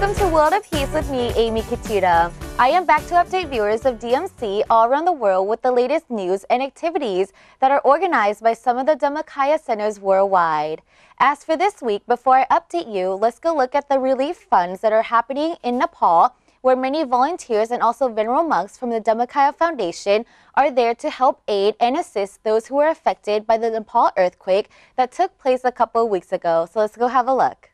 Welcome to World of Peace with me, Amy Katita. I am back to update viewers of DMC all around the world with the latest news and activities that are organized by some of the Dhammakaya centers worldwide. As for this week, before I update you, let's go look at the relief funds that are happening in Nepal, where many volunteers and also venerable monks from the Dhammakaya Foundation are there to help aid and assist those who were affected by the Nepal earthquake that took place a couple of weeks ago. So let's go have a look.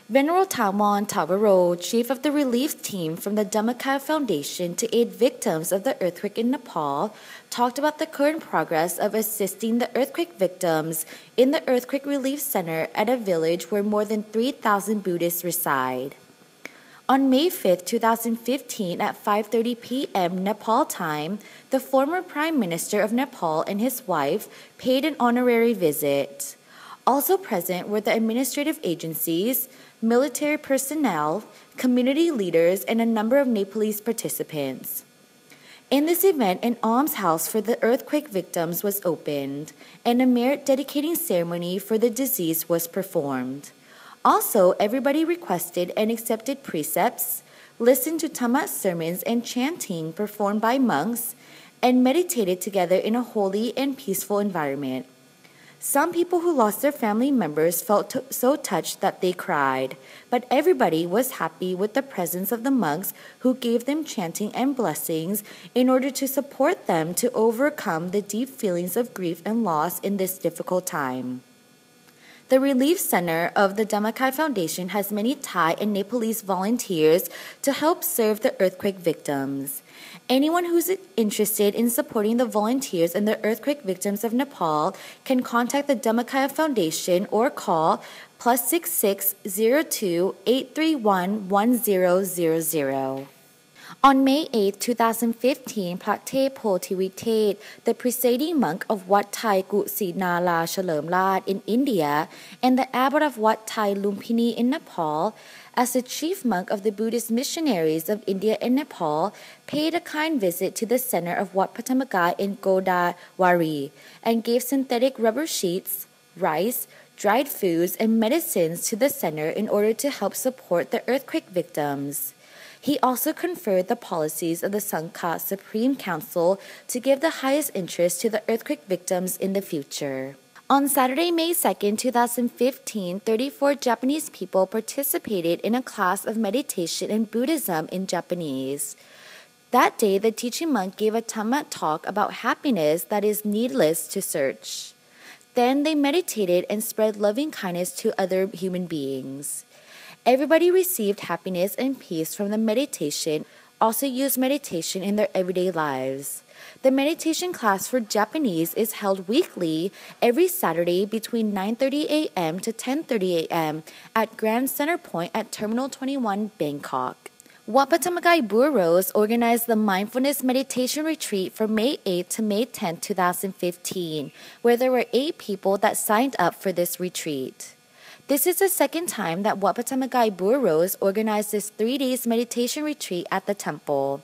Venerable Thamon Thavaro, chief of the relief team from the Dhammakaya Foundation to aid victims of the earthquake in Nepal, talked about the current progress of assisting the earthquake victims in the Earthquake Relief Center at a village where more than 3,000 Buddhists reside. On May 5, 2015 at 5:30 p.m. Nepal time, the former Prime Minister of Nepal and his wife paid an honorary visit. Also present were the administrative agencies, military personnel, community leaders, and a number of Nepalese participants. In this event, an almshouse for the earthquake victims was opened, and a merit dedicating ceremony for the deceased was performed. Also, everybody requested and accepted precepts, listened to Dhamma sermons and chanting performed by monks, and meditated together in a holy and peaceful environment. Some people who lost their family members felt so touched that they cried, but everybody was happy with the presence of the monks who gave them chanting and blessings in order to support them to overcome the deep feelings of grief and loss in this difficult time. The Relief Center of the Dhammakaya Foundation has many Thai and Nepalese volunteers to help serve the earthquake victims. Anyone who's interested in supporting the volunteers and the earthquake victims of Nepal can contact the Dhammakaya Foundation or call +66 02 831 1000. On May 8, 2015, Pate Potivitet, the presiding monk of Wat Thai Kusinala Chalerm Rat in India and the abbot of Wat Thai Lumpini in Nepal, as the chief monk of the Buddhist missionaries of India and Nepal, paid a kind visit to the center of Wat Patamagai in Godawari and gave synthetic rubber sheets, rice, dried foods, and medicines to the center in order to help support the earthquake victims. He also conferred the policies of the Sangha Supreme Council to give the highest interest to the earthquake victims in the future. On Saturday, May 2, 2015, 34 Japanese people participated in a class of meditation and Buddhism in Japanese. That day, the teaching monk gave a Dhamma talk about happiness that is needless to search. Then they meditated and spread loving kindness to other human beings. Everybody received happiness and peace from the meditation, also used meditation in their everyday lives. The meditation class for Japanese is held weekly every Saturday between 9:30 a.m. to 10:30 a.m. at Grand Center Point at Terminal 21, Bangkok. Wat Patamagai Buros organized the Mindfulness Meditation Retreat from May 8 to May 10, 2015, where there were 8 people that signed up for this retreat. This is the second time that Wat Patamagai Buros organized this 3-day meditation retreat at the temple.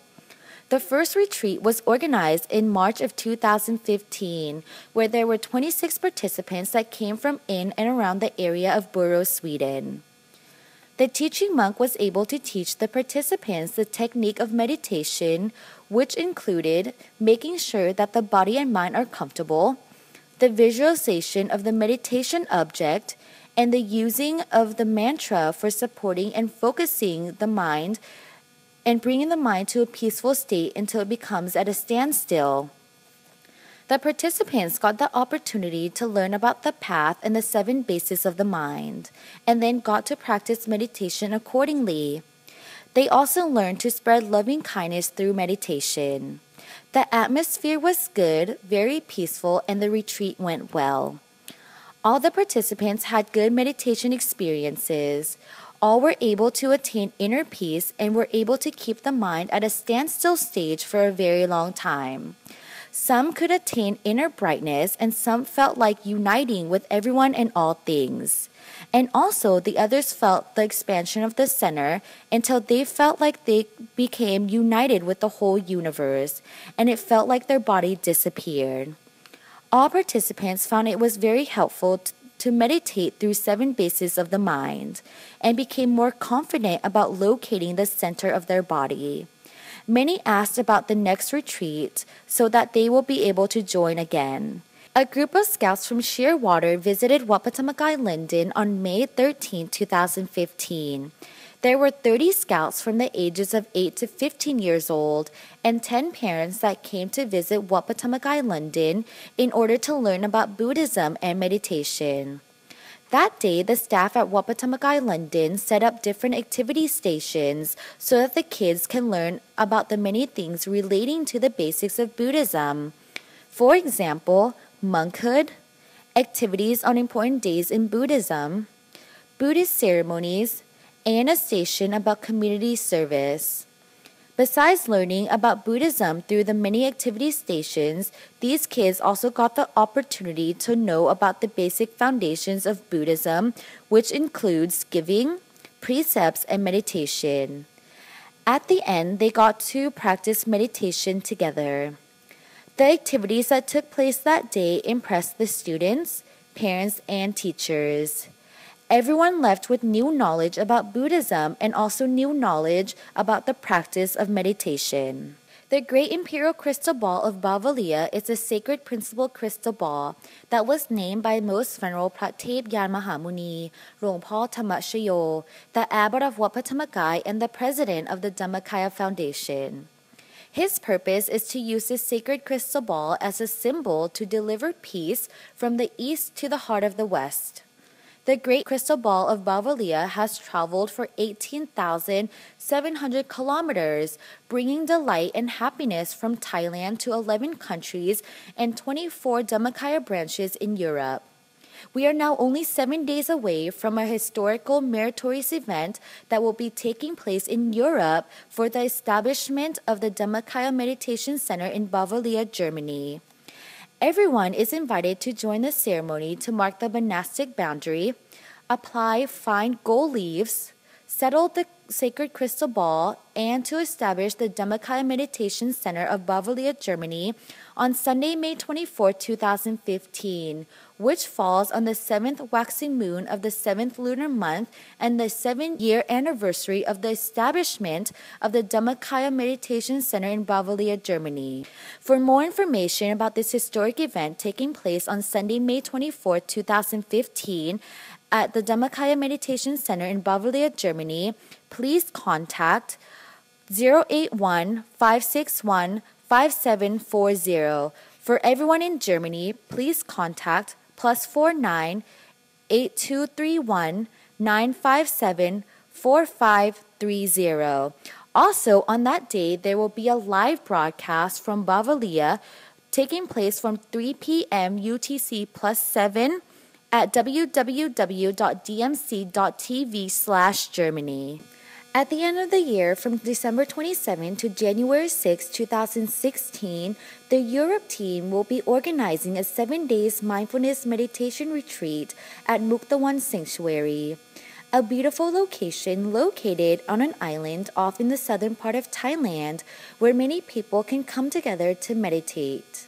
The first retreat was organized in March of 2015, where there were 26 participants that came from in and around the area of Borås, Sweden. The teaching monk was able to teach the participants the technique of meditation, which included making sure that the body and mind are comfortable, the visualization of the meditation object, and the using of the mantra for supporting and focusing the mind and bringing the mind to a peaceful state until it becomes at a standstill. The participants got the opportunity to learn about the path and the 7 bases of the mind, and then got to practice meditation accordingly. They also learned to spread loving kindness through meditation. The atmosphere was good, very peaceful, and the retreat went well. All the participants had good meditation experiences. All were able to attain inner peace and were able to keep the mind at a standstill stage for a very long time. Some could attain inner brightness, and some felt like uniting with everyone and all things. And also the others felt the expansion of the center until they felt like they became united with the whole universe, and it felt like their body disappeared. All participants found it was very helpful to meditate through 7 bases of the mind and became more confident about locating the center of their body. Many asked about the next retreat so that they will be able to join again. A group of scouts from Shearwater visited Wapatamakai Linden on May 13, 2015. There were 30 scouts from the ages of 8 to 15 years old and 10 parents that came to visit Wapatamakai Linden in order to learn about Buddhism and meditation. That day, the staff at Wapatamakai Linden set up different activity stations so that the kids can learn about the many things relating to the basics of Buddhism. For example, monkhood, activities on important days in Buddhism, Buddhist ceremonies, and a station about community service. Besides learning about Buddhism through the many activity stations, these kids also got the opportunity to know about the basic foundations of Buddhism, which includes giving, precepts, and meditation. At the end, they got to practice meditation together. The activities that took place that day impressed the students, parents, and teachers. Everyone left with new knowledge about Buddhism and also new knowledge about the practice of meditation. The Great Imperial Crystal Ball of Bavalia is a sacred principle crystal ball that was named by Most Venerable Pratep Yan Mahamuni, Rongpo Tamashayo, the abbot of Wapatamakai and the president of the Dhammakaya Foundation. His purpose is to use this sacred crystal ball as a symbol to deliver peace from the east to the heart of the west. The Great Crystal Ball of Bavalia has traveled for 18,700 kilometers, bringing delight and happiness from Thailand to 11 countries and 24 Dhammakaya branches in Europe. We are now only 7 days away from a historical meritorious event that will be taking place in Europe for the establishment of the Dhammakaya Meditation Center in Bavalia, Germany. Everyone is invited to join the ceremony to mark the monastic boundary, apply fine gold leaves, settle the sacred crystal ball, and to establish the Dhammakaya Meditation Center of Bavalia, Germany on Sunday, May 24, 2015, which falls on the 7th waxing moon of the 7th lunar month and the 7-year anniversary of the establishment of the Dhammakaya Meditation Center in Bavalia, Germany. For more information about this historic event taking place on Sunday, May 24, 2015, at the Dhammakaya Meditation Center in Bavalia, Germany, please contact 081-561-5740. For everyone in Germany, please contact +49 8231 957 4530. Also, on that day, there will be a live broadcast from Bavalia taking place from 3 p.m. UTC +7 at www.dmc.tv/Germany. At the end of the year, from December 27 to January 6, 2016, the Europe team will be organizing a 7-day mindfulness meditation retreat at Mukdawan Sanctuary, a beautiful location located on an island off in the southern part of Thailand where many people can come together to meditate.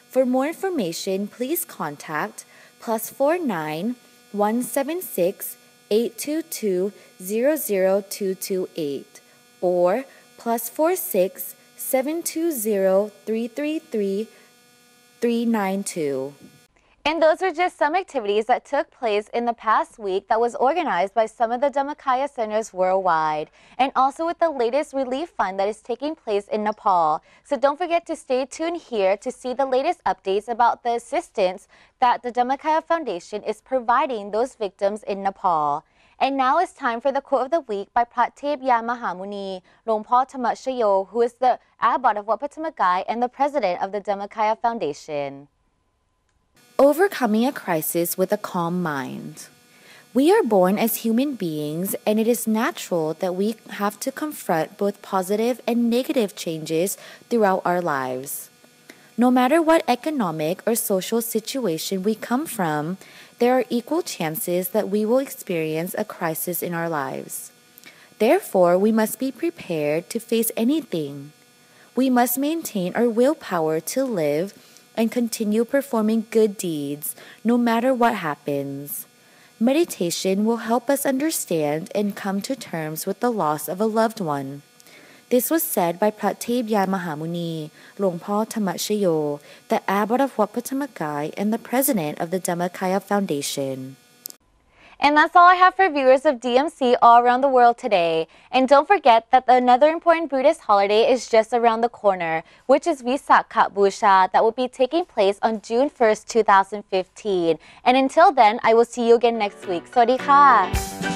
For more information, please contact +49 176 822 00228 or +46 720 333 392. And those are just some activities that took place in the past week that was organized by some of the Dhammakaya centers worldwide, and also with the latest relief fund that is taking place in Nepal. So don't forget to stay tuned here to see the latest updates about the assistance that the Dhammakaya Foundation is providing those victims in Nepal. And now it's time for the quote of the week by Pratep Yan Mahamuni, Rongpo Tamashayo, who is the abbot of Wapatamakai and the president of the Dhammakaya Foundation. Overcoming a crisis with a calm mind. We are born as human beings, and it is natural that we have to confront both positive and negative changes throughout our lives. No matter what economic or social situation we come from, there are equal chances that we will experience a crisis in our lives. Therefore, we must be prepared to face anything. We must maintain our willpower to live and continue performing good deeds no matter what happens. Meditation will help us understand and come to terms with the loss of a loved one. This was said by พระเทพยานมหามุนีหลวงพ่อธรรมชโย the abbot of Wat Phra Thamakai and the president of the Dhammakaya Foundation. And that's all I have for viewers of DMC all around the world today. And don't forget that another important Buddhist holiday is just around the corner, which is Visakha Busha that will be taking place on June 1st, 2015. And until then, I will see you again next week. สวัสดีค่ะ